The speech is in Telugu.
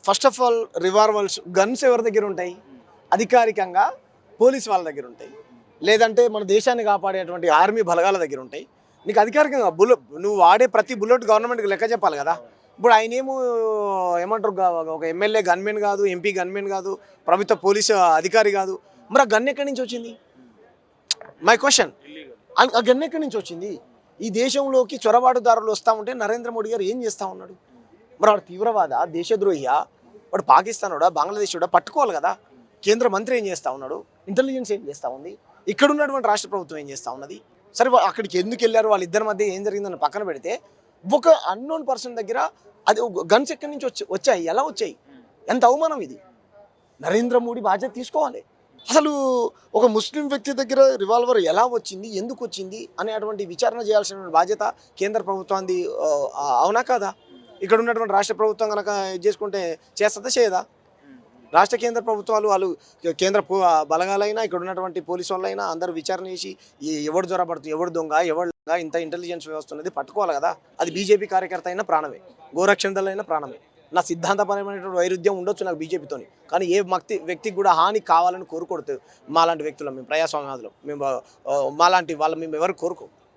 First of all revolvers guns ఎవరి దగ్గర ఉంటాయి? అధికారికంగా పోలీస్ వాళ్ళ దగ్గర ఉంటాయి, లేదంటే మన దేశాన్ని కాపాడేటువంటి ఆర్మీ బలగాల దగ్గర ఉంటాయి. నీకు అధికారికంగా నువ్వు వాడే ప్రతి బుల్లెట్ గవర్నమెంట్కి లెక్క చెప్పాలి కదా. ఇప్పుడు ఆయన ఏమంటారు, ఒక ఎమ్మెల్యే గన్మెన్ కాదు, ఎంపీ గన్మెన్ కాదు, ప్రభుత్వ పోలీసు అధికారి కాదు. మరి ఆ గన్ ఎక్కడి నుంచి వచ్చింది? మై క్వశ్చన్, ఆ గన్ ఎక్కడి నుంచి వచ్చింది? ఈ దేశంలోకి చొరబాటుదారులు వస్తూ ఉంటే నరేంద్ర మోడీ గారు ఏం చేస్తూ ఉన్నాడు? మరి వాడు తీవ్రవాద, దేశద్రోహియా, వాడు పాకిస్తానోడా, బంగ్లాదేశోడా పట్టుకోవాలి కదా. కేంద్ర మంత్రి ఏం చేస్తూ ఉన్నాడు? ఇంటెలిజెన్స్ ఏం చేస్తూ ఉంది? ఇక్కడ ఉన్నటువంటి రాష్ట్ర ప్రభుత్వం ఏం చేస్తూ ఉన్నది? సరే, అక్కడికి ఎందుకు వెళ్ళారు, వాళ్ళిద్దరి మధ్య ఏం జరిగిందని పక్కన పెడితే, ఒక అన్నోన్ పర్సన్ దగ్గర అది గన్స్ ఎక్కడి నుంచి వచ్చాయి, ఎలా వచ్చాయి? ఎంత అవమానం ఇది! నరేంద్ర మోడీ బాధ్యత తీసుకోవాలి. అసలు ఒక ముస్లిం వ్యక్తి దగ్గర రివాల్వర్ ఎలా వచ్చింది, ఎందుకు వచ్చింది అనేటువంటి విచారణ చేయాల్సిన బాధ్యత కేంద్ర ప్రభుత్వాన్ని, అవునా కాదా? ఇక్కడ ఉన్నటువంటి రాష్ట్ర ప్రభుత్వం కనుక ఇది చేసుకుంటే చేస్తుందా, చేయదా? రాష్ట్ర కేంద్ర ప్రభుత్వాలు వాళ్ళు కేంద్ర బలగాలైనా ఇక్కడ ఉన్నటువంటి పోలీసు వాళ్ళైనా అందరూ విచారణ చేసి ఎవడు జ్వరపడుతుంది, ఎవడు దొంగ, ఎవడు ఇంత ఇంటెలిజెన్స్ వ్యవస్థ ఉన్నది పట్టుకోవాలి కదా. అది బీజేపీ కార్యకర్త అయినా ప్రాణమే, గోరక్షణ దళైనా ప్రాణమే. నా సిద్ధాంతపరమైనటువంటి వైరుధ్యం ఉండొచ్చు నాకు బీజేపీతోని, కానీ ఏ వ్యక్తికి కూడా హాని కావాలని కోరుకోవద్దు. మాలాంటి వ్యక్తులు మేము ప్రజాస్వామ్యవాదులు, మేము మాలాంటి వాళ్ళు మేము ఎవరు కోరుకో.